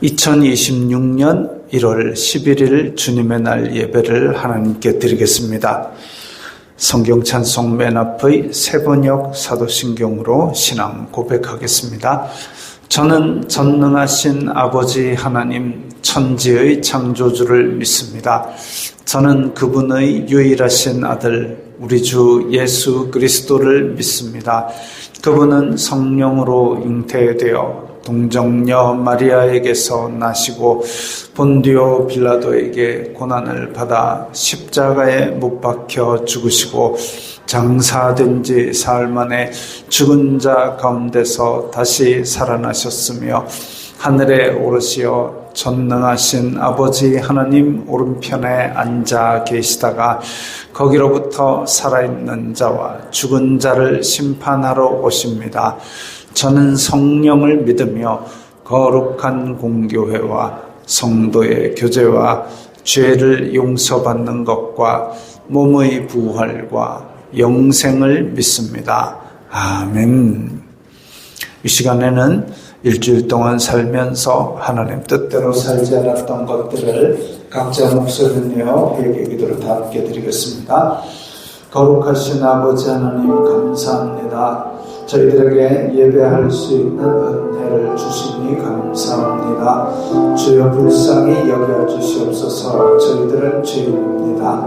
2026년 1월 11일 주님의 날 예배를 하나님께 드리겠습니다. 성경 찬송 맨 앞의 세번역 사도신경으로 신앙 고백하겠습니다. 저는 전능하신 아버지 하나님 천지의 창조주를 믿습니다. 저는 그분의 유일하신 아들 우리 주 예수 그리스도를 믿습니다. 그분은 성령으로 잉태되어 동정녀 마리아에게서 나시고 본디오 빌라도에게 고난을 받아 십자가에 못 박혀 죽으시고 장사된 지 사흘 만에 죽은 자 가운데서 다시 살아나셨으며 하늘에 오르시어 전능하신 아버지 하나님 오른편에 앉아 계시다가 거기로부터 살아있는 자와 죽은 자를 심판하러 오십니다. 저는 성령을 믿으며 거룩한 공교회와 성도의 교제와 죄를 용서받는 것과 몸의 부활과 영생을 믿습니다. 아멘. 이 시간에는 일주일 동안 살면서 하나님 뜻대로 살지 않았던 것들을 각자 목소리를 내어 회개 기도를 다 함께 드리겠습니다. 거룩하신 아버지 하나님 감사합니다. 저희들에게 예배할 수 있는 은혜를 주시니 감사합니다. 주여 불쌍히 여겨주시옵소서. 저희들은 죄인입니다.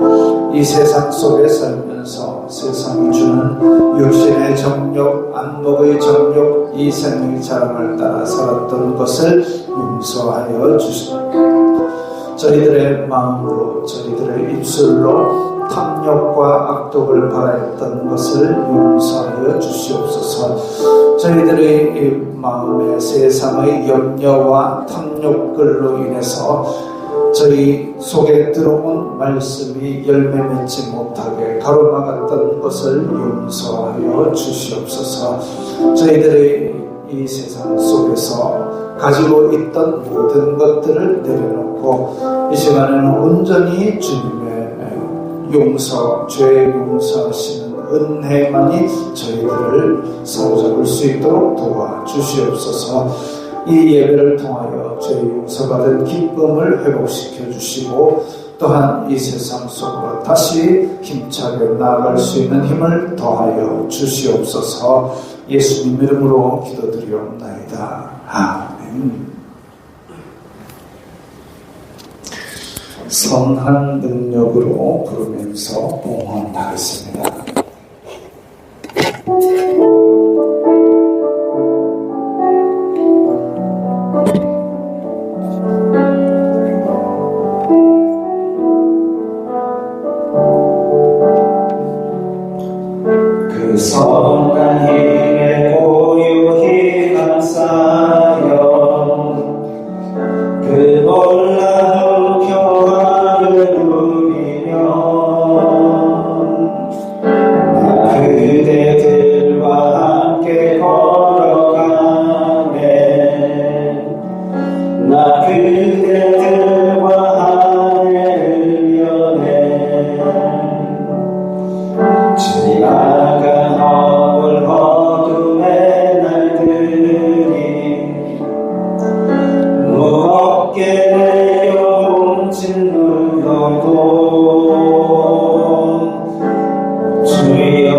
이 세상 속에 살면서 세상이 주는 육신의 정욕, 안목의 정욕, 이 생의 자랑을 따라 살았던 것을 용서하여 주시옵소서. 저희들의 마음으로 저희들의 입술로 탐욕과 악독을 바라했던 것을 용서하여 주시옵소서. 저희들의 마음에 세상의 염려와 탐욕들로 인해서 저희 속에 들어온 말씀이 열매 맺지 못하게 가로막았던 것을 용서하여 주시옵소서. 저희들의 이 세상 속에서 가지고 있던 모든 것들을 내려놓고 이 시간에는 온전히 주님의 용서, 죄 용서하시는 은혜만이 저희들을 사로잡을 수 있도록 도와주시옵소서. 이 예배를 통하여 죄 용서받은 기쁨을 회복시켜 주시고 또한 이 세상 속으로 다시 힘차게 나아갈 수 있는 힘을 더하여 주시옵소서. 예수님 이름으로 기도드리옵나이다. 아멘. 선한 능력으로 부르면서 봉헌하겠습니다. 그 선한 힘에 고요히 감사하여 그 놀라운 평화를 누리며 나 그대들과 함께 걸어가네. 나 그대들과 하늘을 여네. 지나간 허물 어둠의 날들이 무겁게 내려 옮진 눌러도 주여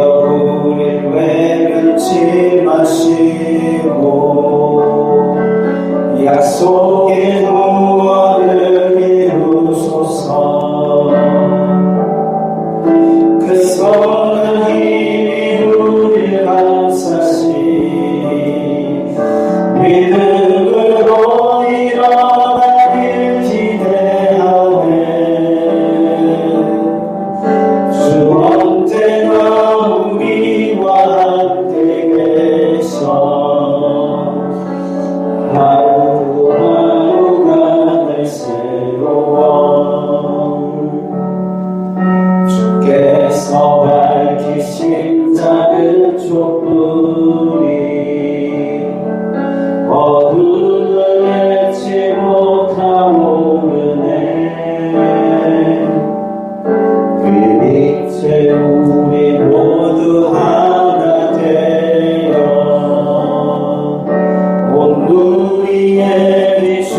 우릴 외면치 마시고 약속의 구원을 이루소서. 그 선한 힘이 우릴 감싸시 믿음으로 일어나길 기대하네. 주 언제나 우리와 함께 계셔. 하루하루가 날 새로워. 주께서 밝히신 작은 촛불이 어둠을 맺지 못하오르네. 그 빛에 우리 모두 하나 되어 온 누리에 비추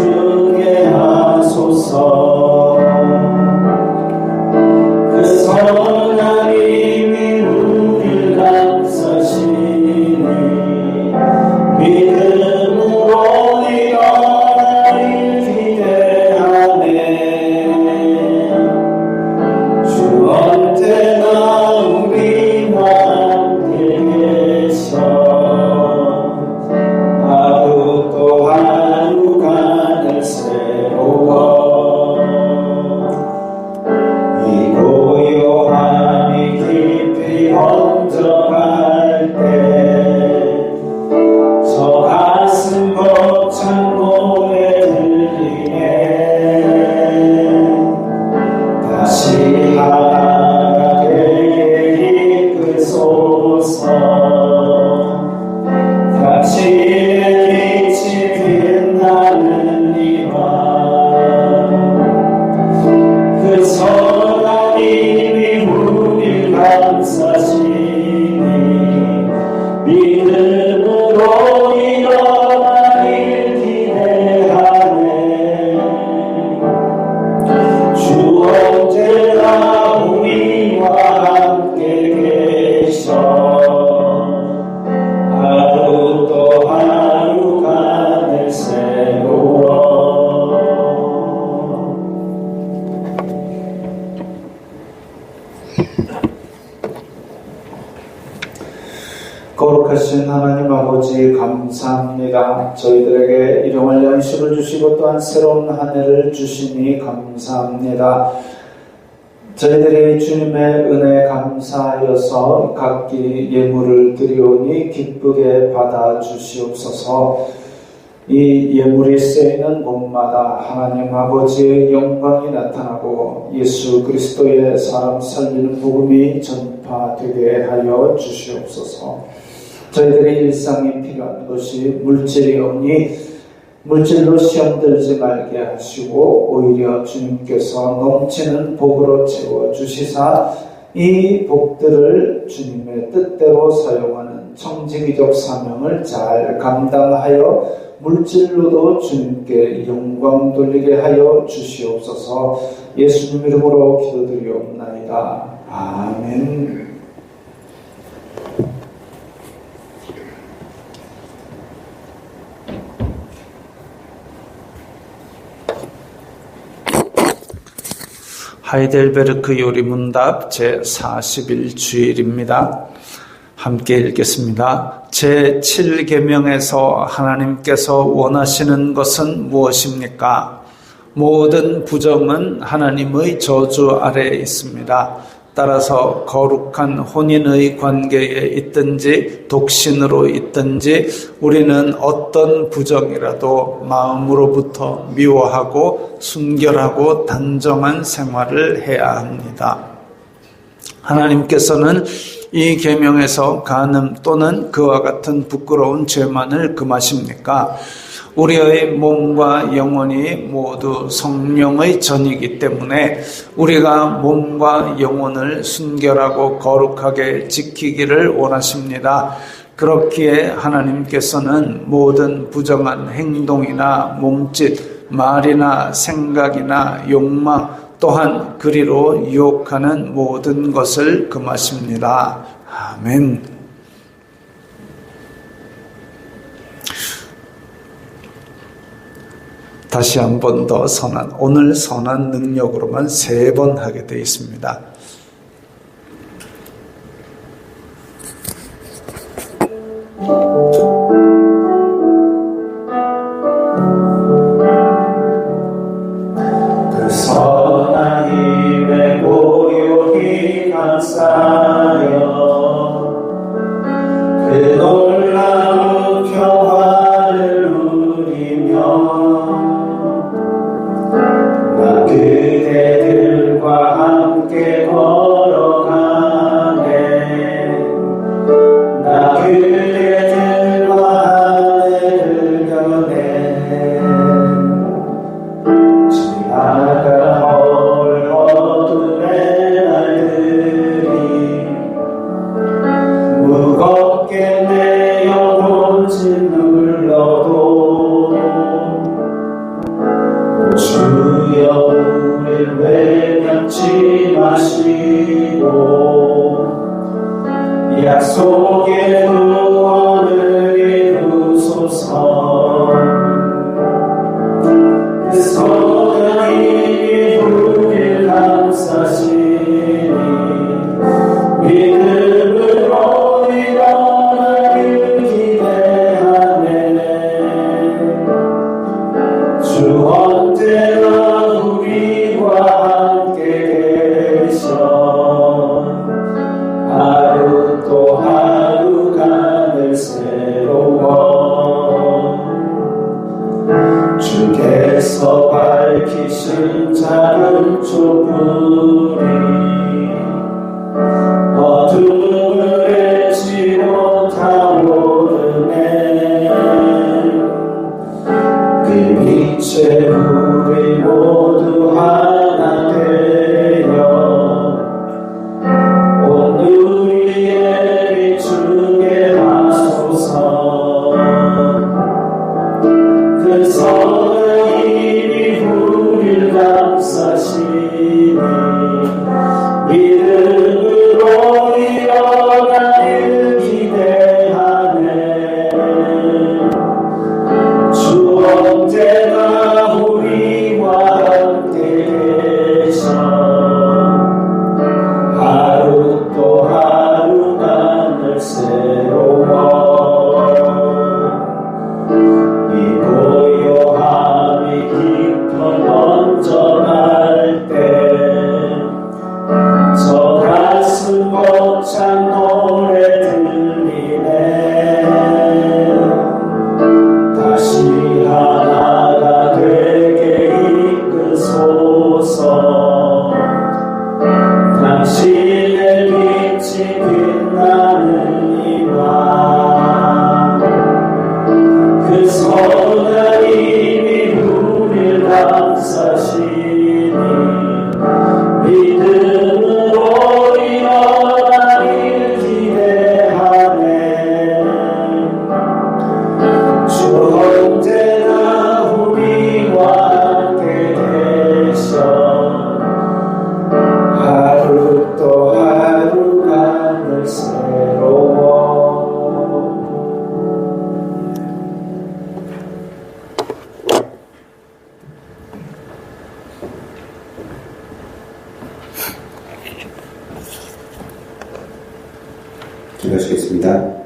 거룩하신 하나님 아버지 감사합니다. 저희들에게 일용할 양식을 주시고 또한 새로운 한 해를 주시니 감사합니다. 저희들이 주님의 은혜에 감사하여서 각기 예물을 드리오니 기쁘게 받아 주시옵소서. 이 예물이 쓰이는 곳마다 하나님 아버지의 영광이 나타나고 예수 그리스도의 사람 살리는 복음이 전파되게 하여 주시옵소서. 저희들의 일상이 필요한 것이 물질이오니 물질로 시험 들지 말게 하시고 오히려 주님께서 넘치는 복으로 채워주시사 이 복들을 주님의 뜻대로 사용하는 청지기적 사명을 잘 감당하여 물질로도 주님께 영광 돌리게 하여 주시옵소서. 예수님 이름으로 기도드리옵나이다. 아멘. 하이델베르크 요리문답 제41주일입니다. 함께 읽겠습니다. 제7계명에서 하나님께서 원하시는 것은 무엇입니까? 모든 부정은 하나님의 저주 아래에 있습니다. 따라서 거룩한 혼인의 관계에 있든지 독신으로 있든지 우리는 어떤 부정이라도 마음으로부터 미워하고 순결하고 단정한 생활을 해야 합니다. 하나님께서는 이 계명에서 간음 또는 그와 같은 부끄러운 죄만을 금하십니까? 우리의 몸과 영혼이 모두 성령의 전이기 때문에 우리가 몸과 영혼을 순결하고 거룩하게 지키기를 원하십니다. 그렇기에 하나님께서는 모든 부정한 행동이나 몸짓, 말이나 생각이나 욕망 또한 그리로 유혹하는 모든 것을 금하십니다. 아멘. 다시 한 번 더 오늘 선한 능력으로만 3번 하게 되어 있습니다. 그 선한 힘에 고요히 감싸여 그 놀라운 평화를 누리며 그대들과 함께 걸어가네. 나 그대들과 하늘을 여네. 지나가 올 어둠의 날들이 무겁게 내 영혼 짓눌러도 주여 우릴 외면치 마시고 약속의 구원을 이루소서. 그 선한 힘이 우릴 감싸시니 믿음으로 일어나길 기대하네. 주 언제나 우리와 함께 계셔 하루 또 하루가 벅찬 노래 들리네 다시 하나가 되게 이끄소서 당신의 빛이 빛나는 이밤 그 선한 힘이 우릴 감싸시니 믿음으로 일어나길 기대하네 주 언제나 우리와 함께 계셔 하루 또 하루가 늘 새로워 기도하시겠습니다.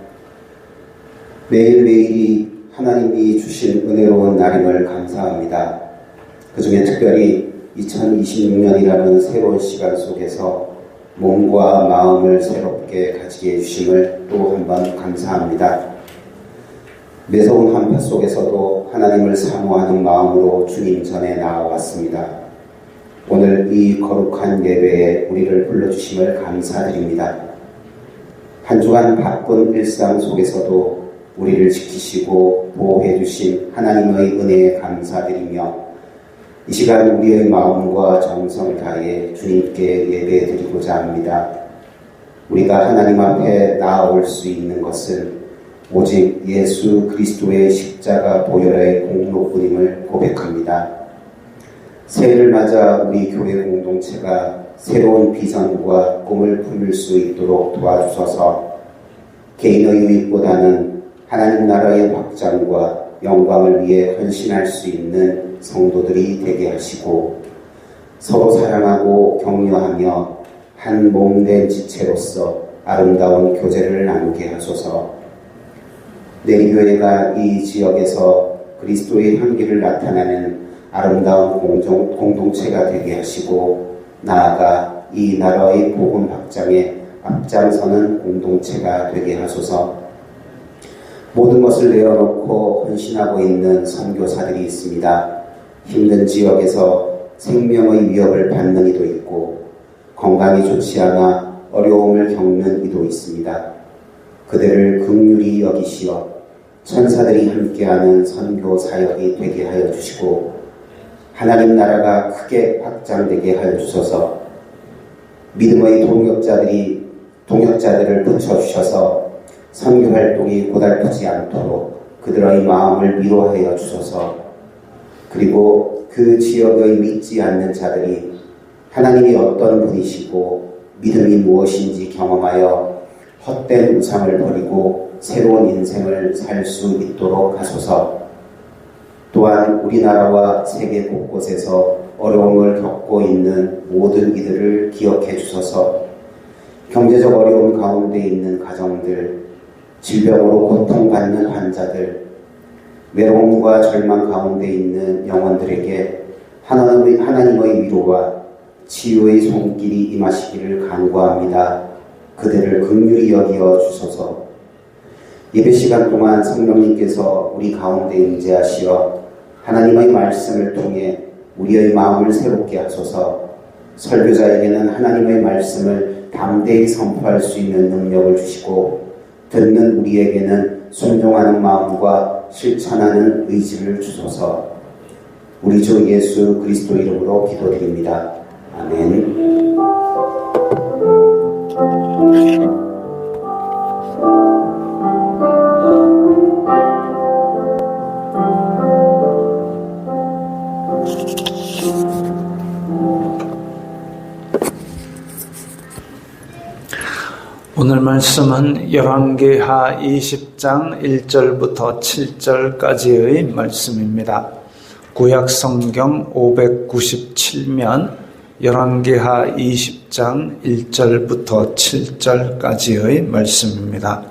매일매일이 하나님이 주신 은혜로운 날임을 감사합니다. 그 중에 특별히 2026년이라는 새로운 시간 속에서 몸과 마음을 새롭게 가지게 해주심을 또 한 번 감사합니다. 매서운 한파 속에서도 하나님을 사모하는 마음으로 주님 전에 나아왔습니다. 오늘 이 거룩한 예배에 우리를 불러주심을 감사드립니다. 한 주간 바쁜 일상 속에서도 우리를 지키시고 보호해 주신 하나님의 은혜에 감사드리며 이 시간 우리의 마음과 정성을 다해 주님께 예배해 드리고자 합니다. 우리가 하나님 앞에 나아올 수 있는 것은 오직 예수 그리스도의 십자가 보혈의 공로뿐임을 고백합니다. 새해를 맞아 우리 교회 공동체가 새로운 비전과 꿈을 품을 수 있도록 도와주셔서 개인의 유익보다는 하나님 나라의 확장과 영광을 위해 헌신할 수 있는 성도들이 되게 하시고 서로 사랑하고 격려하며 한 몸된 지체로서 아름다운 교제를 나누게 하소서. 내리 교회가 이 지역에서 그리스도의 향기를 나타내는 아름다운 공동체가 되게 하시고 나아가 이 나라의 복음 확장에 앞장서는 공동체가 되게 하소서. 모든 것을 내어놓고 헌신하고 있는 선교사들이 있습니다. 힘든 지역에서 생명의 위협을 받는 이도 있고 건강이 좋지 않아 어려움을 겪는 이도 있습니다. 그들을 긍휼히 여기시어 천사들이 함께하는 선교 사역이 되게 하여 주시고 하나님 나라가 크게 확장되게 하여 주소서. 믿음의 동역자들을 붙여주셔서 선교 활동이 고달프지 않도록 그들의 마음을 위로하여 주소서. 그리고 그 지역의 믿지 않는 자들이 하나님이 어떤 분이시고 믿음이 무엇인지 경험하여 헛된 우상을 버리고 새로운 인생을 살 수 있도록 하소서. 또한 우리나라와 세계 곳곳에서 어려움을 겪고 있는 모든 이들을 기억해 주소서. 경제적 어려움 가운데 있는 가정들, 질병으로 고통받는 환자들, 외로움과 절망 가운데 있는 영혼들에게 하나님의 위로와 치유의 손길이 임하시기를 간구합니다. 그들을 긍휼히 여기어 주소서. 예배 시간 동안 성령님께서 우리 가운데 임재하시어 하나님의 말씀을 통해 우리의 마음을 새롭게 하소서. 설교자에게는 하나님의 말씀을 담대히 선포할 수 있는 능력을 주시고 듣는 우리에게는 순종하는 마음과 실천하는 의지를 주소서. 우리 주 예수 그리스도 이름으로 기도드립니다. 아멘. 오늘 말씀은 열왕기하 20장 1절부터 7절까지의 말씀입니다. 구약 성경 597면 열왕기하 20장 1절부터 7절까지의 말씀입니다.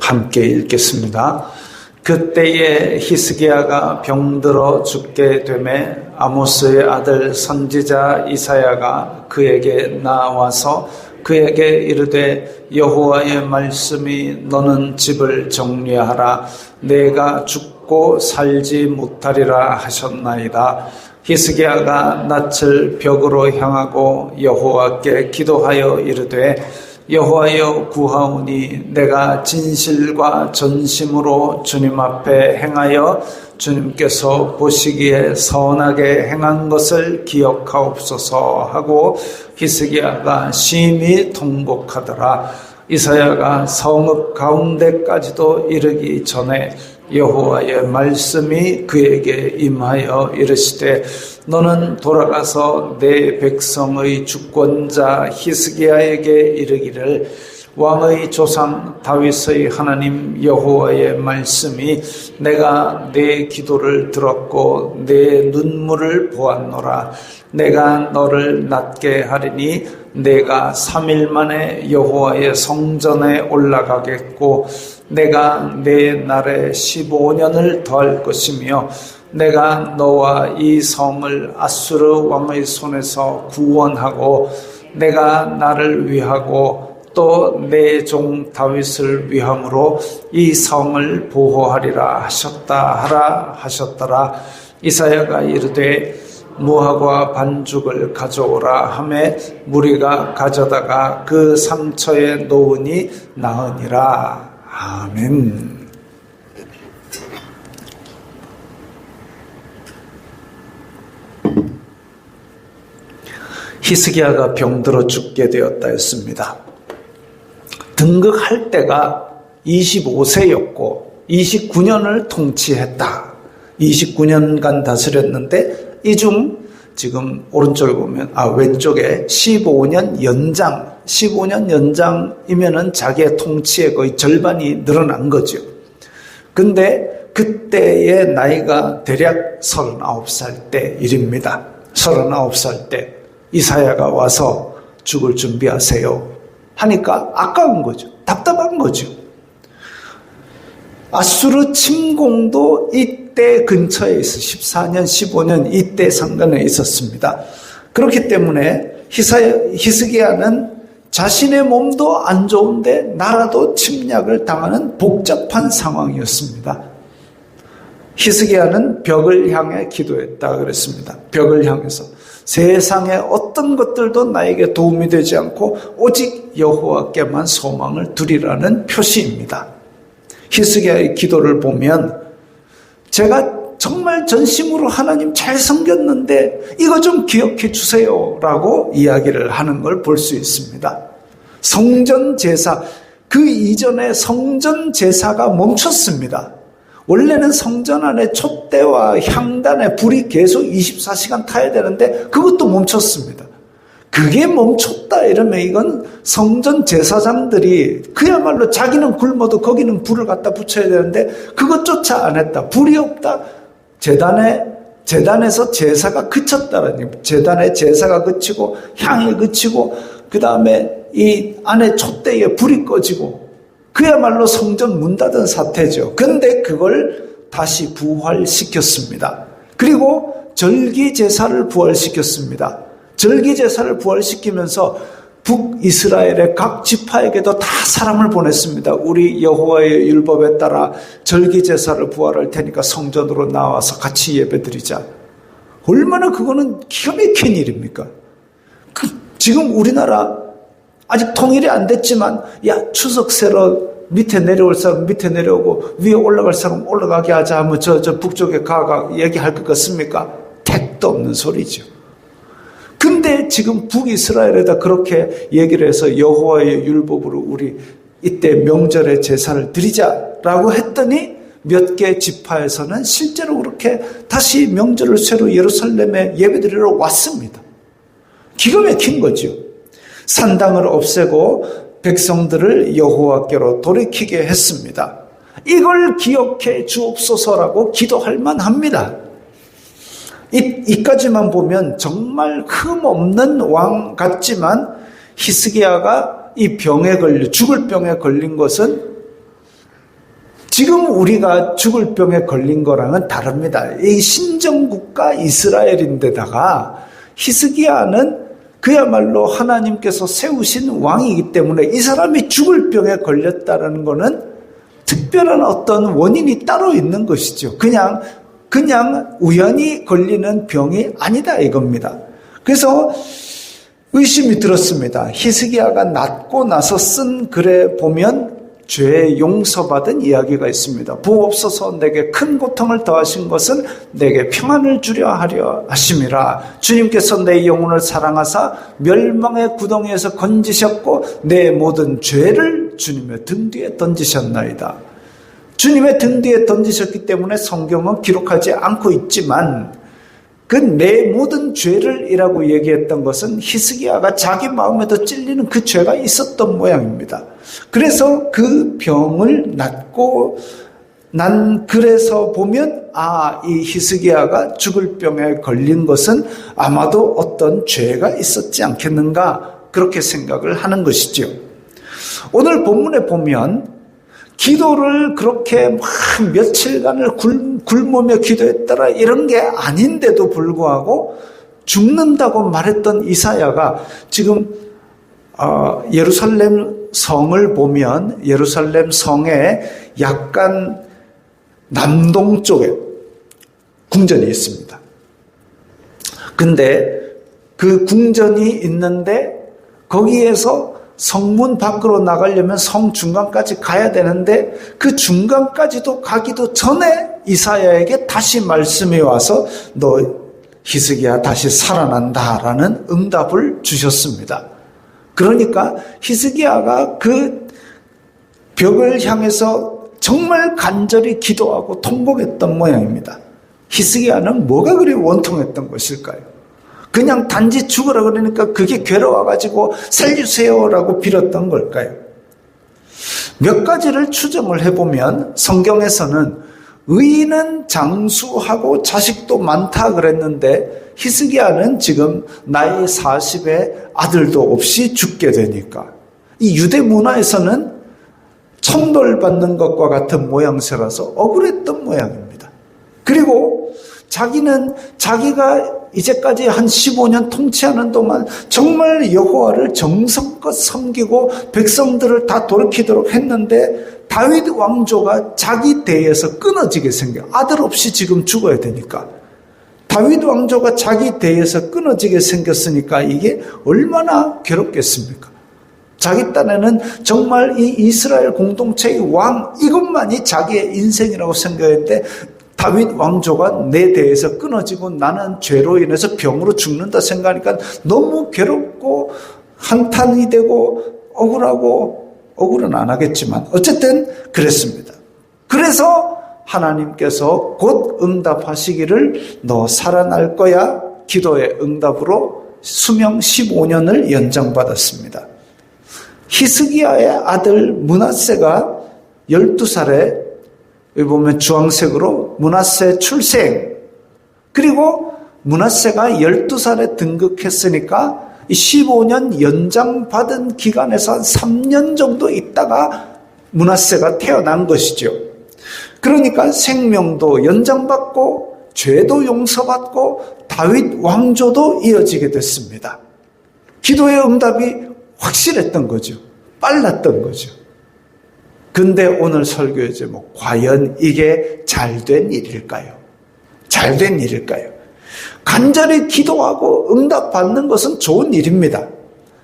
함께 읽겠습니다. 그때에 히스기야가 병들어 죽게 되매 아모스의 아들 선지자 이사야가 그에게 나와서 그에게 이르되 여호와의 말씀이 너는 집을 정리하라 내가 죽고 살지 못하리라 하셨나이다. 히스기야가 낯을 벽으로 향하고 여호와께 기도하여 이르되 여호와여 구하오니 내가 진실과 전심으로 주님 앞에 행하여 주님께서 보시기에 선하게 행한 것을 기억하옵소서 하고 히스기야가 심히 통곡하더라. 이사야가 성읍 가운데까지도 이르기 전에 여호와의 말씀이 그에게 임하여 이르시되 너는 돌아가서 내 백성의 주권자 히스기야에게 이르기를 왕의 조상 다윗의 하나님 여호와의 말씀이 내가 내 기도를 들었고 내 눈물을 보았노라. 내가 너를 낫게 하리니 내가 3일 만에 여호와의 성전에 올라가겠고 내가 내 날에 15년을 더할 것이며 내가 너와 이 성을 아수르 왕의 손에서 구원하고 내가 나를 위하고 또 내 종 다윗을 위함으로 이 성을 보호하리라 하셨더라. 이사야가 이르되 무화과 반죽을 가져오라 하매 무리가 가져다가 그 상처에 놓으니 나으니라. 아멘. 히스기야가 병들어 죽게 되었다 했습니다. 등극할 때가 25세였고 29년을 통치했다. 29년간 다스렸는데 이 중 지금 오른쪽에 보면 왼쪽에 15년 연장이면은 자기의 통치의 거의 절반이 늘어난 거죠. 근데 그때의 나이가 대략 39살 때 일입니다. 39살 때 이사야가 와서 죽을 준비하세요 하니까 아까운 거죠. 답답한 거죠. 아수르 침공도 이때 근처에 있어 14년, 15년 이때 상간에 있었습니다. 그렇기 때문에 히스기야는 자신의 몸도 안 좋은데 나라도 침략을 당하는 복잡한 상황이었습니다. 히스기야는 벽을 향해 기도했다 그랬습니다. 벽을 향해서 세상의 어떤 것들도 나에게 도움이 되지 않고 오직 여호와께만 소망을 두리라는 표시입니다. 히스기야의 기도를 보면 제가 정말 전심으로 하나님 잘 섬겼는데 이거 좀 기억해 주세요 라고 이야기를 하는 걸 볼 수 있습니다. 성전 제사, 그 이전에 성전 제사가 멈췄습니다. 원래는 성전 안에 촛대와 향단에 불이 계속 24시간 타야 되는데 그것도 멈췄습니다. 그게 멈췄다 이러면 이건 성전 제사장들이 그야말로 자기는 굶어도 거기는 불을 갖다 붙여야 되는데 그것조차 안 했다. 불이 없다. 제단에서 제사가 그쳤다라는 얘기입니다. 제단에 제사가 그치고 향이 그치고 그 다음에 이 안에 촛대에 불이 꺼지고 그야말로 성전 문 닫은 사태죠. 그런데 그걸 다시 부활시켰습니다. 그리고 절기 제사를 부활시켰습니다. 절기 제사를 부활시키면서 북이스라엘의 각 지파에게도 다 사람을 보냈습니다. 우리 여호와의 율법에 따라 절기 제사를 부활할 테니까 성전으로 나와서 같이 예배드리자. 얼마나 그거는 기가 막힌 일입니까? 지금 우리나라 아직 통일이 안 됐지만 추석 세러 밑에 내려올 사람 밑에 내려오고 위에 올라갈 사람 올라가게 하자 하면 저 북쪽에 가가 얘기할 것 같습니까? 택도 없는 소리죠. 근데 지금 북이스라엘에다 그렇게 얘기를 해서 여호와의 율법으로 우리 이때 명절에 제사를 드리자라고 했더니 몇 개 지파에서는 실제로 그렇게 다시 명절을 새로 예루살렘에 예배드리러 왔습니다. 기가 막힌 거죠. 산당을 없애고 백성들을 여호와께로 돌이키게 했습니다. 이걸 기억해 주옵소서라고 기도할 만합니다. 이까지만 보면 정말 흠없는 왕 같지만 히스기야가 이 병에 걸려 죽을 병에 걸린 것은 지금 우리가 죽을 병에 걸린 거랑은 다릅니다. 이 신정국가 이스라엘인데다가 히스기야는 그야말로 하나님께서 세우신 왕이기 때문에 이 사람이 죽을 병에 걸렸다는 것은 특별한 어떤 원인이 따로 있는 것이죠. 그냥 우연히 걸리는 병이 아니다 이겁니다. 그래서 의심이 들었습니다. 히스기야가 낫고 나서 쓴 글에 보면 죄 용서받은 이야기가 있습니다. 부옵소서 내게 큰 고통을 더하신 것은 내게 평안을 주려 하려 하심이라. 주님께서 내 영혼을 사랑하사 멸망의 구덩이에서 건지셨고 내 모든 죄를 주님의 등 뒤에 던지셨나이다. 주님의 등 뒤에 던지셨기 때문에 성경은 기록하지 않고 있지만 그 내 모든 죄를 이라고 얘기했던 것은 히스기야가 자기 마음에도 찔리는 그 죄가 있었던 모양입니다. 그래서 그 병을 낫고 난 글에서 보면 이 히스기야가 죽을 병에 걸린 것은 아마도 어떤 죄가 있었지 않겠는가 그렇게 생각을 하는 것이죠. 오늘 본문에 보면 기도를 그렇게 막 며칠간을 굶으며 기도했더라 이런 게 아닌데도 불구하고 죽는다고 말했던 이사야가 지금 예루살렘 성을 보면 예루살렘 성에 약간 남동쪽에 궁전이 있습니다. 근데 그 궁전이 있는데 거기에서 성문 밖으로 나가려면 성 중간까지 가야 되는데 그 중간까지도 가기도 전에 이사야에게 다시 말씀이 와서 너 히스기야 다시 살아난다라는 응답을 주셨습니다. 그러니까 히스기야가 그 벽을 향해서 정말 간절히 기도하고 통곡했던 모양입니다. 히스기야는 뭐가 그리 원통했던 것일까요? 그냥 단지 죽으라 그러니까 그게 괴로워가지고 살려주세요라고 빌었던 걸까요? 몇 가지를 추정을 해보면 성경에서는 의인은 장수하고 자식도 많다 그랬는데 히스기야는 지금 나이 40에 아들도 없이 죽게 되니까 이 유대 문화에서는 천벌받는 것과 같은 모양새라서 억울했던 모양입니다. 그리고 자기가 이제까지 한 15년 통치하는 동안 정말 여호와를 정성껏 섬기고 백성들을 다 돌이키도록 했는데 다윗 왕조가 자기 대에서 끊어지게 생겨 아들 없이 지금 죽어야 되니까 다윗 왕조가 자기 대에서 끊어지게 생겼으니까 이게 얼마나 괴롭겠습니까? 자기 딴에는 정말 이 이스라엘 공동체의 왕 이것만이 자기의 인생이라고 생각했는데 다윗 왕조가 내 대에서 끊어지고 나는 죄로 인해서 병으로 죽는다 생각하니까 너무 괴롭고 한탄이 되고 억울은 안 하겠지만 어쨌든 그랬습니다. 그래서 하나님께서 곧 응답하시기를 너 살아날 거야 기도의 응답으로 수명 15년을 연장받았습니다. 히스기야의 아들 므낫세가 12살에 여기 보면 주황색으로 므낫세 출생 그리고 므낫세가 12살에 등극했으니까 15년 연장받은 기간에서 한 3년 정도 있다가 므낫세가 태어난 것이죠. 그러니까 생명도 연장받고 죄도 용서받고 다윗 왕조도 이어지게 됐습니다. 기도의 응답이 확실했던 거죠. 빨랐던 거죠. 근데 오늘 설교의 제목 과연 이게 잘된 일일까요? 잘된 일일까요? 간절히 기도하고 응답받는 것은 좋은 일입니다.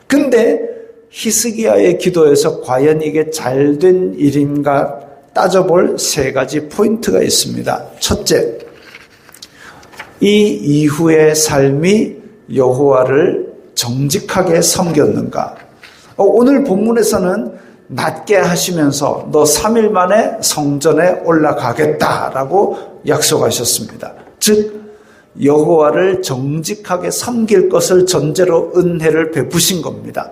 근데 히스기야의 기도에서 과연 이게 잘된 일인가 따져볼 세 가지 포인트가 있습니다. 첫째, 이 이후의 삶이 여호와를 정직하게 섬겼는가? 오늘 본문에서는 낫게 하시면서 너 3일 만에 성전에 올라가겠다라고 약속하셨습니다. 즉 여호와를 정직하게 섬길 것을 전제로 은혜를 베푸신 겁니다.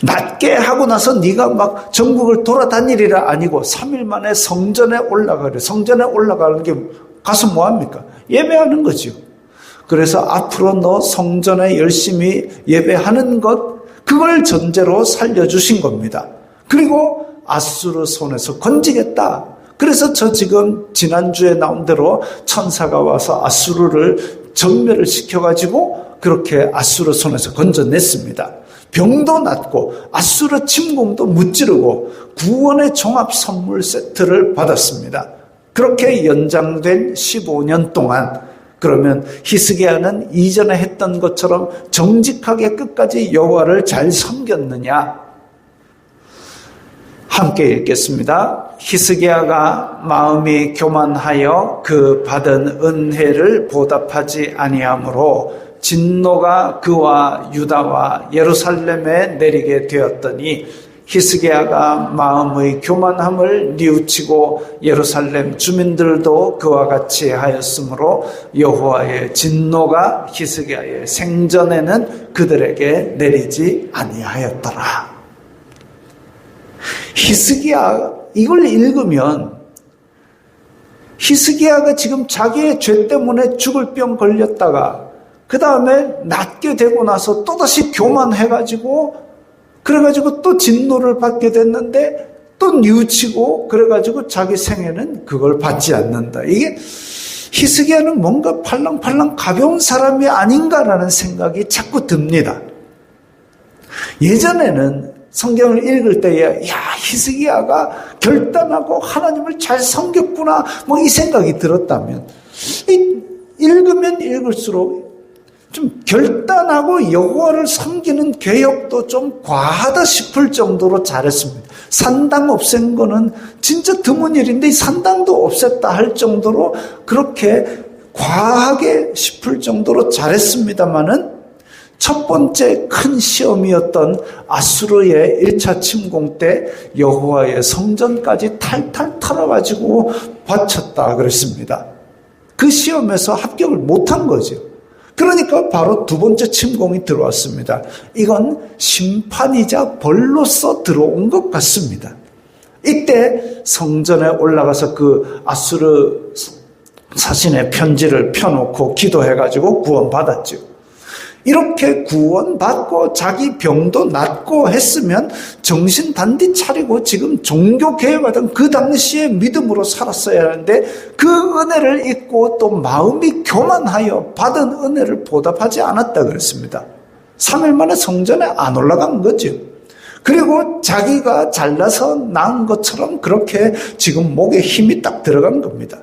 낫게 하고 나서 네가 막 전국을 돌아다니리라 아니고 3일 만에 성전에 올라가래. 성전에 올라가는 게 가서 뭐합니까? 예배하는 거죠. 그래서 앞으로 너 성전에 열심히 예배하는 것 그걸 전제로 살려주신 겁니다. 그리고 아수르 손에서 건지겠다. 그래서 저 지금 지난주에 나온 대로 천사가 와서 아수르를 전멸을 시켜가지고 그렇게 아수르 손에서 건져냈습니다. 병도 낫고 아수르 침공도 무찌르고 구원의 종합 선물 세트를 받았습니다. 그렇게 연장된 15년 동안 그러면 히스기야는 이전에 했던 것처럼 정직하게 끝까지 여호와를 잘 섬겼느냐? 함께 읽겠습니다. 히스기야가 마음이 교만하여 그 받은 은혜를 보답하지 아니하므로 진노가 그와 유다와 예루살렘에 내리게 되었더니 히스기야가 마음의 교만함을 뉘우치고 예루살렘 주민들도 그와 같이 하였으므로 여호와의 진노가 히스기야의 생전에는 그들에게 내리지 아니하였더라. 히스기야 이걸 읽으면 히스기야가 지금 자기의 죄 때문에 죽을 병 걸렸다가 그 다음에 낫게 되고 나서 또다시 교만해가지고 그래가지고 또 진노를 받게 됐는데 또 뉘우치고 그래가지고 자기 생애는 그걸 받지 않는다. 이게 히스기야는 뭔가 팔랑팔랑 가벼운 사람이 아닌가라는 생각이 자꾸 듭니다. 예전에는 성경을 읽을 때에 야 히스기야가 결단하고 하나님을 잘 섬겼구나 뭐 이 생각이 들었다면 읽으면 읽을수록 좀 결단하고 여호와를 섬기는 개혁도 좀 과하다 싶을 정도로 잘했습니다. 산당 없앤 거는 진짜 드문 일인데 이 산당도 없앴다 할 정도로 그렇게 과하게 싶을 정도로 잘했습니다마는 첫 번째 큰 시험이었던 아수르의 1차 침공 때 여호와의 성전까지 탈탈 털어가지고 바쳤다 그랬습니다. 그 시험에서 합격을 못한 거죠. 그러니까 바로 두 번째 침공이 들어왔습니다. 이건 심판이자 벌로서 들어온 것 같습니다. 이때 성전에 올라가서 그 아수르 사신의 편지를 펴놓고 기도해가지고 구원받았죠. 이렇게 구원받고 자기 병도 낫고 했으면 정신 단디 차리고 지금 종교개혁하던 그 당시의 믿음으로 살았어야 하는데 그 은혜를 잊고 또 마음이 교만하여 받은 은혜를 보답하지 않았다 그랬습니다. 3일 만에 성전에 안 올라간 거죠. 그리고 자기가 잘나서 나은 것처럼 그렇게 지금 목에 힘이 딱 들어간 겁니다.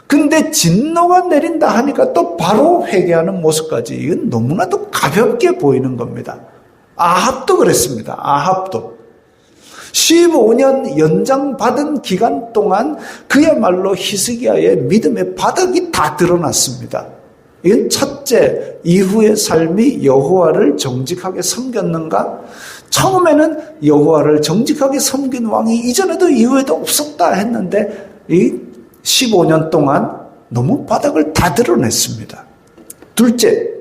근데 진노가 내린다 하니까 또 바로 회개하는 모습까지 이건 너무나도 가볍게 보이는 겁니다. 아합도 그랬습니다. 아합도 15년 연장받은 기간 동안 그야말로 히스기야의 믿음의 바닥이 다 드러났습니다. 이건 첫째, 이후의 삶이 여호와를 정직하게 섬겼는가? 처음에는 여호와를 정직하게 섬긴 왕이 이전에도 이후에도 없었다 했는데 이 15년 동안 너무 바닥을 다 드러냈습니다. 둘째,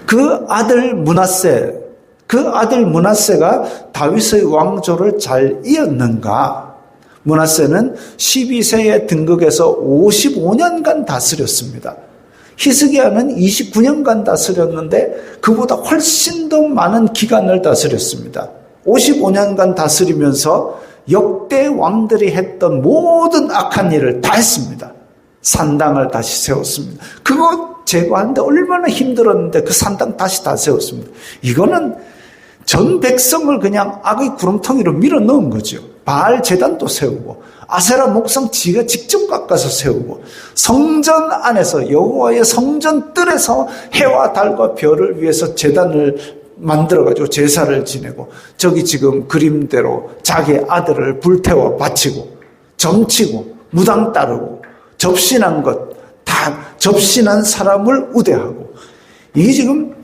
그 아들 므낫세가 다윗의 왕조를 잘 이었는가? 므낫세는 12세에 등극해서 55년간 다스렸습니다. 히스기야는 29년간 다스렸는데 그보다 훨씬 더 많은 기간을 다스렸습니다. 55년간 다스리면서 역대 왕들이 했던 모든 악한 일을 다 했습니다. 산당을 다시 세웠습니다. 그거 제거하는데 얼마나 힘들었는데 그 산당 다시 다 세웠습니다. 이거는 전 백성을 그냥 악의 구렁텅이로 밀어 넣은 거죠. 바알 제단도 세우고 아세라 목상 지가 직접 깎아서 세우고 성전 안에서 여호와의 성전 뜰에서 해와 달과 별을 위해서 제단을 만들어가지고 제사를 지내고 저기 지금 그림대로 자기 아들을 불태워 바치고 점치고 무당 따르고 접신한 것 다 접신한 사람을 우대하고 이게 지금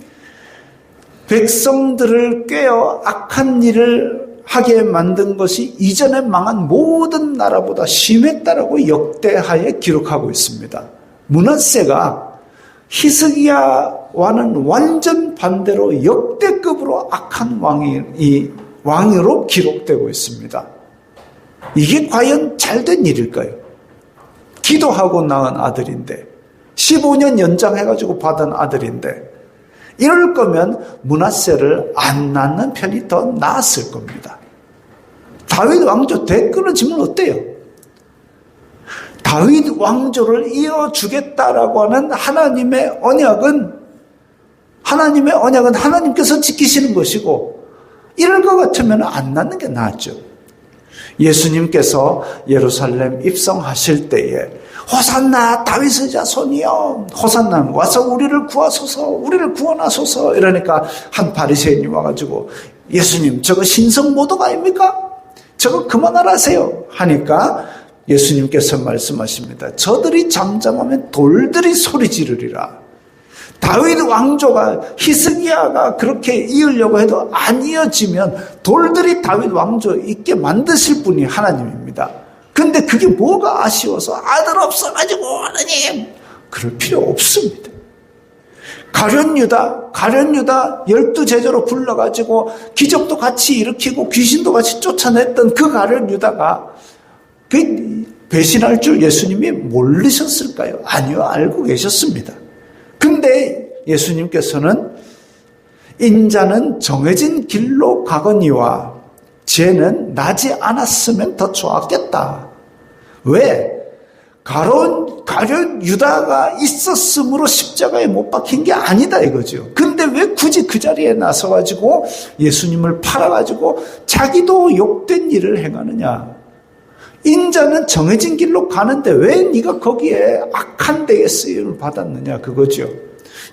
백성들을 꿰어 악한 일을 하게 만든 것이 이전에 망한 모든 나라보다 심했다라고 역대하에 기록하고 있습니다. 므낫세가 히스기야와는 완전 반대로 역대급으로 악한 왕으로 기록되고 있습니다. 이게 과연 잘된 일일까요? 기도하고 낳은 아들인데 15년 연장해가지고 받은 아들인데 이럴 거면 므낫세를 안 낳는 편이 더 나았을 겁니다. 다윗 왕조 대 끊어지면 어때요? 다윗 왕조를 이어주겠다라고 하는 하나님의 언약은 하나님께서 지키시는 것이고, 이럴 것 같으면 안 낳는 게 낫죠. 예수님께서 예루살렘 입성하실 때에 호산나 다윗의 자손이여, 호산나 와서 우리를 구하소서, 우리를 구원하소서 이러니까 한 바리새인이 와가지고 예수님 저거 신성 모독 아닙니까? 저거 그만하라세요 하니까 예수님께서 말씀하십니다. 저들이 잠잠하면 돌들이 소리 지르리라. 다윗 왕조가 히스기야가 그렇게 이으려고 해도 안 이어지면 돌들이 다윗 왕조 있게 만드실 분이 하나님입니다. 근데 그게 뭐가 아쉬워서 아들 없어가지고 하나님, 그럴 필요 없습니다. 가룟유다 12제자로 불러가지고 기적도 같이 일으키고 귀신도 같이 쫓아냈던 그 가룟유다가 그 배신할 줄 예수님이 모르셨을까요? 아니요, 알고 계셨습니다. 근데 예수님께서는 인자는 정해진 길로 가거니와 죄는 나지 않았으면 더 좋았겠다. 왜? 가룟 유다가 있었으므로 십자가에 못 박힌 게 아니다 이거죠. 근데 왜 굳이 그 자리에 나서가지고 예수님을 팔아가지고 자기도 욕된 일을 행하느냐. 인자는 정해진 길로 가는데 왜 네가 거기에 악한 데에 쓰임을 받았느냐 그거죠.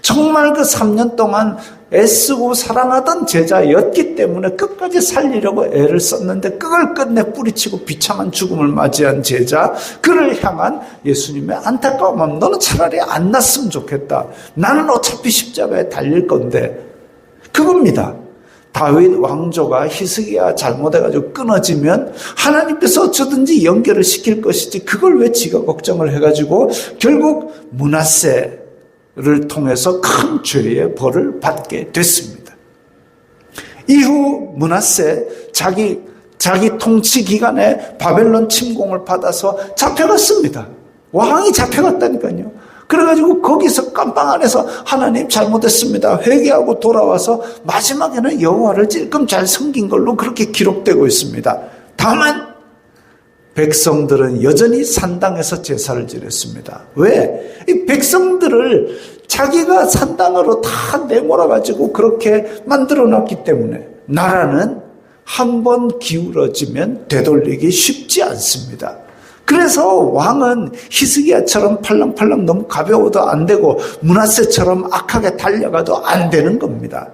정말 그 3년 동안 애쓰고 사랑하던 제자였기 때문에 끝까지 살리려고 애를 썼는데 그걸 끝내 뿌리치고 비참한 죽음을 맞이한 제자, 그를 향한 예수님의 안타까운 마음, 너는 차라리 안 났으면 좋겠다. 나는 어차피 십자가에 달릴 건데, 그겁니다. 다윗 왕조가 히스기야 잘못해가지고 끊어지면 하나님께서 어쩌든지 연결을 시킬 것이지, 그걸 왜 지가 걱정을 해가지고 결국 므낫세를 통해서 큰 죄의 벌을 받게 됐습니다. 이후 므낫세 자기 통치 기간에 바벨론 침공을 받아서 잡혀갔습니다. 왕이 잡혀갔다니까요. 그래가지고 거기서 깜빵 안에서 하나님 잘못했습니다 회개하고 돌아와서 마지막에는 여호와를 찔끔 잘 섬긴 걸로 그렇게 기록되고 있습니다. 다만 백성들은 여전히 산당에서 제사를 지냈습니다. 왜? 이 백성들을 자기가 산당으로 다 내몰아가지고 그렇게 만들어놨기 때문에 나라는 한번 기울어지면 되돌리기 쉽지 않습니다. 그래서 왕은 히스기야처럼 팔랑팔랑 너무 가벼워도 안 되고 므낫세처럼 악하게 달려가도 안 되는 겁니다.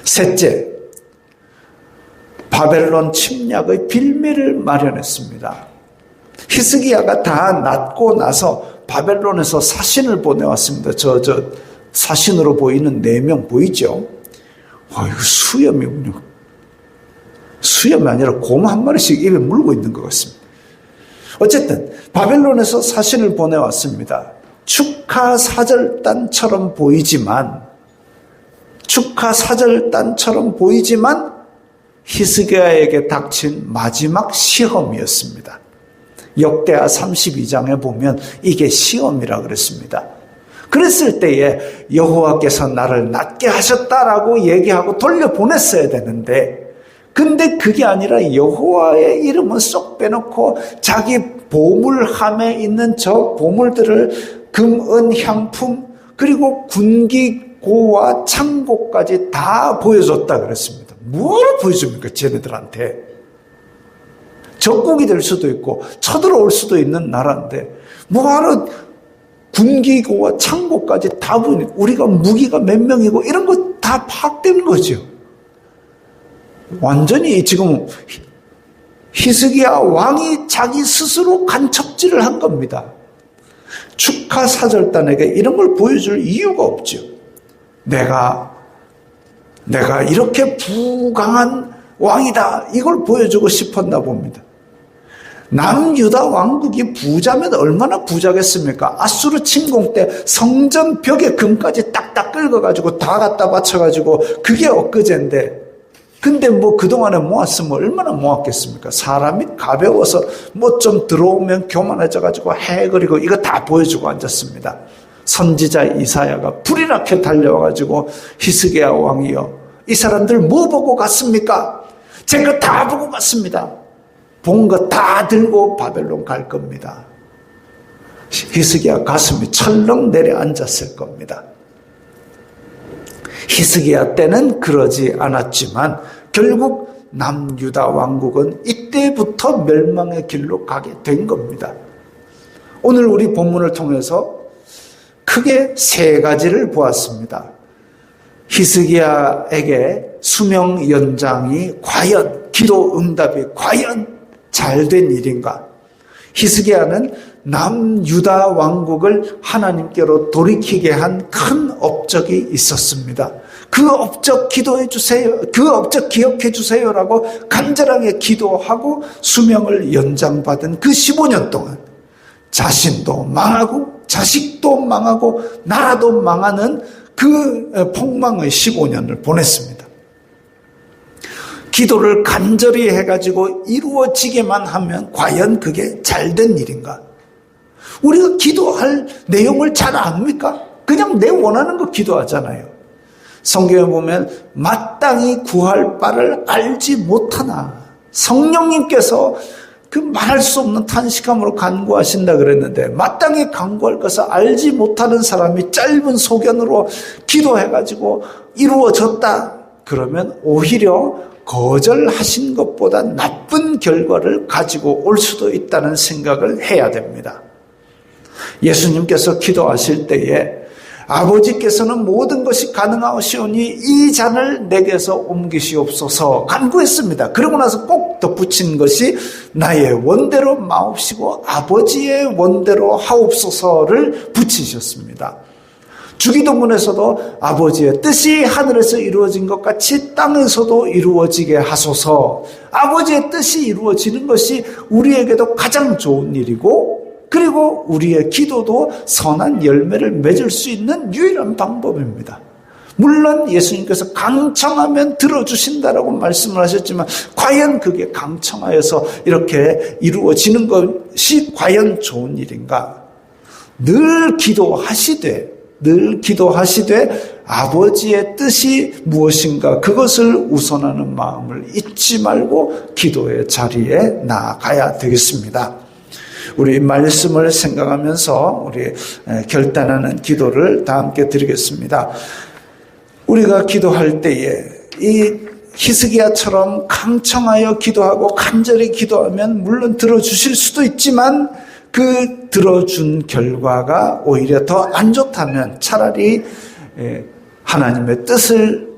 셋째, 바벨론 침략의 빌미를 마련했습니다. 히스기야가 다 낫고 나서 바벨론에서 사신을 보내왔습니다. 저 사신으로 보이는 4명 보이죠? 이거 수염이군요. 수염이 아니라 곰 한 마리씩 입에 물고 있는 것 같습니다. 어쨌든 바벨론에서 사신을 보내왔습니다. 축하 사절단처럼 보이지만 히스기야에게 닥친 마지막 시험이었습니다. 역대하 32장에 보면 이게 시험이라 그랬습니다. 그랬을 때에 여호와께서 나를 낫게 하셨다라고 얘기하고 돌려보냈어야 되는데, 근데 그게 아니라 여호와의 이름은 쏙 빼놓고 자기 보물함에 있는 저 보물들을 금, 은, 향품 그리고 군기고와 창고까지 다 보여줬다 그랬습니다. 뭐를 보여줍니까 쟤네들한테? 적국이 될 수도 있고 쳐들어올 수도 있는 나라인데 뭐하러 군기고와 창고까지 다 보니, 우리가 무기가 몇 명이고 이런 거 다 파악되는 거죠. 완전히 지금 히스기야 왕이 자기 스스로 간첩질을 한 겁니다. 축하 사절단에게 이런 걸 보여줄 이유가 없죠. 내가 이렇게 부강한 왕이다, 이걸 보여주고 싶었나 봅니다. 남유다 왕국이 부자면 얼마나 부자겠습니까? 아수르 침공 때 성전 벽에 금까지 딱딱 긁어가지고 다 갖다 바쳐가지고 그게 엊그제인데, 근데 뭐 그동안에 모았으면 얼마나 모았겠습니까? 사람이 가벼워서 뭐 좀 들어오면 교만해져가지고 해그리고 이거 다 보여주고 앉았습니다. 선지자 이사야가 불이 나게 달려와가지고 히스기야 왕이여, 이 사람들 뭐 보고 갔습니까? 제가 다 보고 갔습니다. 본 거 다 들고 바벨론 갈 겁니다. 히스기야 가슴이 철렁 내려앉았을 겁니다. 히스기야 때는 그러지 않았지만 결국 남유다 왕국은 이때부터 멸망의 길로 가게 된 겁니다. 오늘 우리 본문을 통해서 크게 세 가지를 보았습니다. 히스기야에게 수명 연장이 과연, 기도 응답이 과연 잘된 일인가? 히스기야는 남유다 왕국을 하나님께로 돌이키게 한 큰 업적이 있었습니다. 그 업적 기도해 주세요. 그 업적 기억해 주세요라고 간절하게 기도하고 수명을 연장받은 그 15년 동안 자신도 망하고 자식도 망하고 나라도 망하는 그 폭망의 15년을 보냈습니다. 기도를 간절히 해가지고 이루어지게만 하면 과연 그게 잘된 일인가? 우리가 기도할 내용을 잘 압니까? 그냥 내 원하는 거 기도하잖아요. 성경에 보면 마땅히 구할 바를 알지 못하나, 성령님께서 그 말할 수 없는 탄식함으로 간구하신다 그랬는데, 마땅히 간구할 것을 알지 못하는 사람이 짧은 소견으로 기도해가지고 이루어졌다 그러면 오히려 거절하신 것보다 나쁜 결과를 가지고 올 수도 있다는 생각을 해야 됩니다. 예수님께서 기도하실 때에 아버지께서는 모든 것이 가능하시오니 이 잔을 내게서 옮기시옵소서 간구했습니다. 그러고 나서 꼭 덧붙인 것이 나의 원대로 마옵시고 아버지의 원대로 하옵소서를 붙이셨습니다. 주기도문에서도 아버지의 뜻이 하늘에서 이루어진 것 같이 땅에서도 이루어지게 하소서. 아버지의 뜻이 이루어지는 것이 우리에게도 가장 좋은 일이고, 그리고 우리의 기도도 선한 열매를 맺을 수 있는 유일한 방법입니다. 물론 예수님께서 강청하면 들어주신다라고 말씀을 하셨지만 과연 그게 강청하여서 이렇게 이루어지는 것이 과연 좋은 일인가? 늘 기도하시되 아버지의 뜻이 무엇인가 그것을 우선하는 마음을 잊지 말고 기도의 자리에 나아가야 되겠습니다. 우리 말씀을 생각하면서 우리 결단하는 기도를 다 함께 드리겠습니다. 우리가 기도할 때에 이 히스기야처럼 강청하여 기도하고 간절히 기도하면 물론 들어주실 수도 있지만 그 들어준 결과가 오히려 더 안 좋다면 차라리 하나님의 뜻을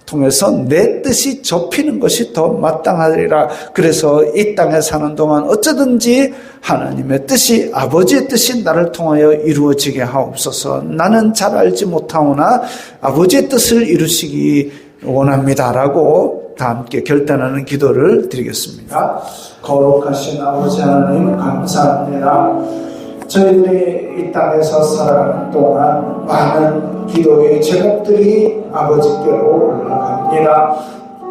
통해서 내 뜻이 접히는 것이 더 마땅하리라. 그래서 이 땅에 사는 동안 어쩌든지 하나님의 뜻이, 아버지의 뜻이 나를 통하여 이루어지게 하옵소서. 나는 잘 알지 못하오나 아버지의 뜻을 이루시기 원합니다라고 다 함께 결단하는 기도를 드리겠습니다. 거룩하신 아버지 하나님 감사합니다. 저희들이 이 땅에서 살아가는 동안 많은 기도의 제목들이 아버지께로 올라갑니다.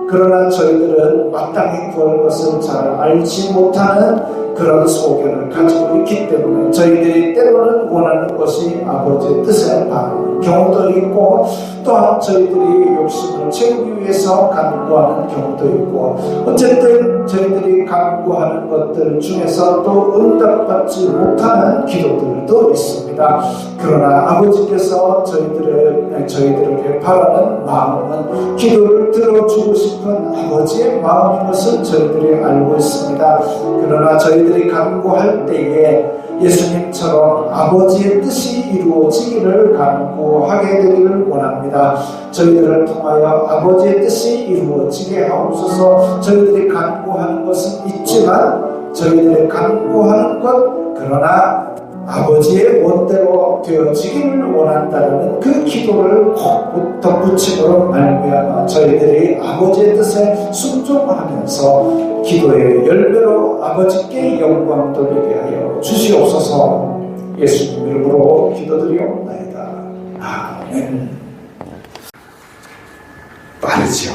그러나 저희들은 마땅히 구할 것을 잘 알지 못하는 그런 소견을 가지고 있기 때문에 저희들이 때로는 원하는 것이 아버지의 뜻에 반하는 경우도 있고, 또한 저희들이 욕심을 채우기 위해서 간구하는 경우도 있고, 어쨌든 저희들이 간구하는 것들 중에서 또 응답받지 못하는 기도들도 있습니다. 그러나 아버지께서 저희들에게 바라는 마음은 기도를 들어주고 싶은 아버지의 마음인 것을 저희들이 알고 있습니다. 그러나 저희들이 간구할 때에 예수님처럼 아버지의 뜻이 이루어지기를 간구하게 되기를 원합니다. 저희들을 통하여 아버지의 뜻이 이루어지게 하옵소서. 저희들이 간구하는 것은 있지만 저희들이 간구하는 것, 그러나 아버지의 원대로 되어지기를 원한다는 그 기도를 꼭 덧붙임으로 말미암아 저희들이 아버지의 뜻에 순종하면서 기도의 열매로 아버지께 영광 돌리게 하여 주시옵소서. 예수님 이름으로 기도드리옵나이다. 아멘. 빠르죠.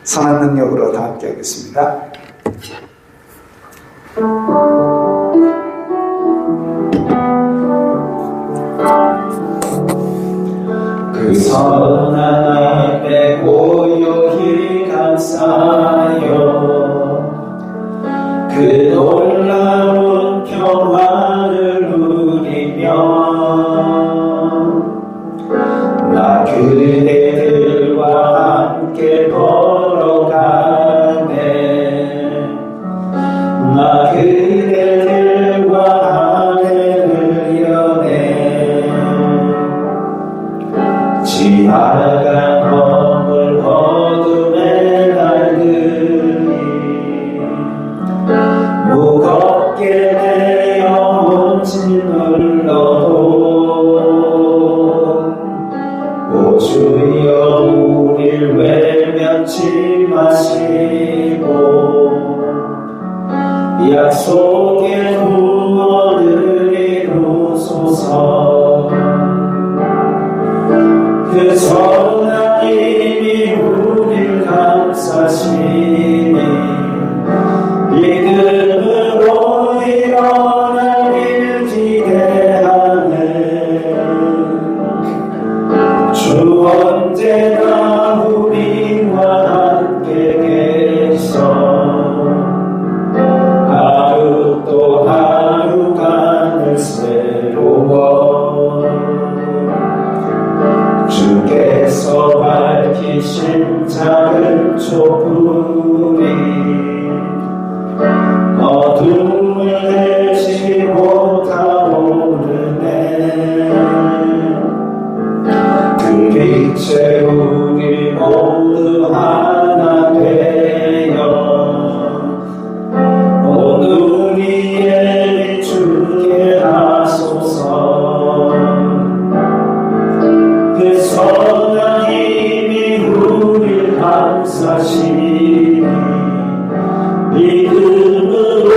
선한 능력으로 다 함께 하겠습니다. 선하님의 고요히 감사하여 그 놀라운 평화를 누리며 나 그대들과 함께 걸어가네. 나 그대들과 하늘을 여네. 지나간 허물 어둠의 날들이 무겁게 내 영혼 짓눌러도 오 주여 우릴 외면치 마시고 약속의 구원을 이루소서. 그 선하님이 우릴 감싸시니 믿음으로 일어날 일 기대하네. 주 언제나 우리와 함께 계셔. 하루 또 하루가 늘 새로워. 주께서 밝히신 작은 촛불이 어둠을 내지 못하오르네. 그 빛에 우리 모두 하나 되어 오늘 우리의 주께 하소서. 그 선하님이 우릴 감싸시니 믿음으로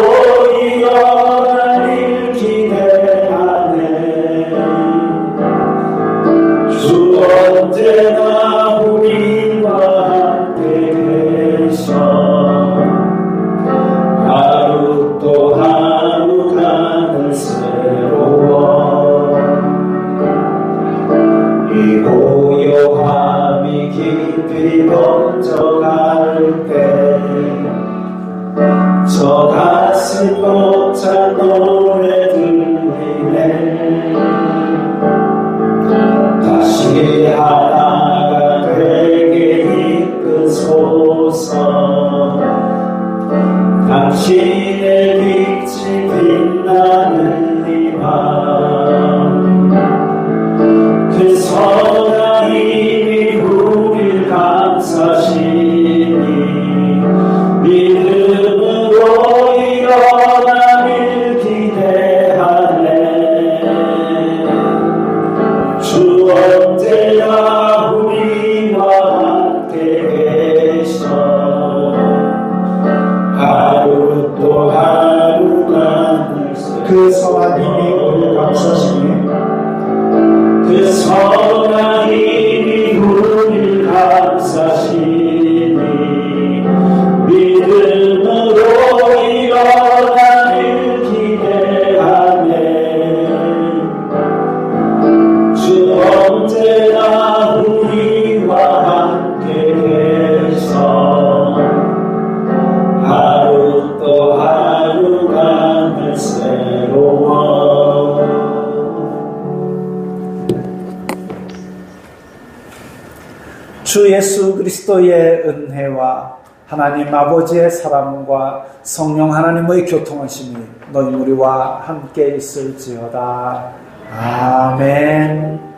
일어날 일 기대하네. 주 언제나 우리와 함께 계셔. 하루 또 하루가 늘 새로워. 이 고요함이 깊이 번져갈 때 저 가슴 벅찬 노래 들리네. 다시 하나가 되게 이끄소서. 당신의 빛이 빛나는 이 밤 그 선하님이 우릴 감싸시니 믿음으로 일어나길 기대하네. 주 언제나 우리와 함께 계셔. 하루 또 하루가 그 선하님이 우리를 감싸시니 그 선하님이 우리를 감싸시니 믿음으로 일어나길 기대하네. 주 언제나 우리와 함께 계셔. 하루 또 하루가 늘 새로워. 주 예수 그리스도의 은혜와 하나님 아버지의 사랑과 성령 하나님의 교통하심이 너희 우리와 함께 있을지어다. 아멘.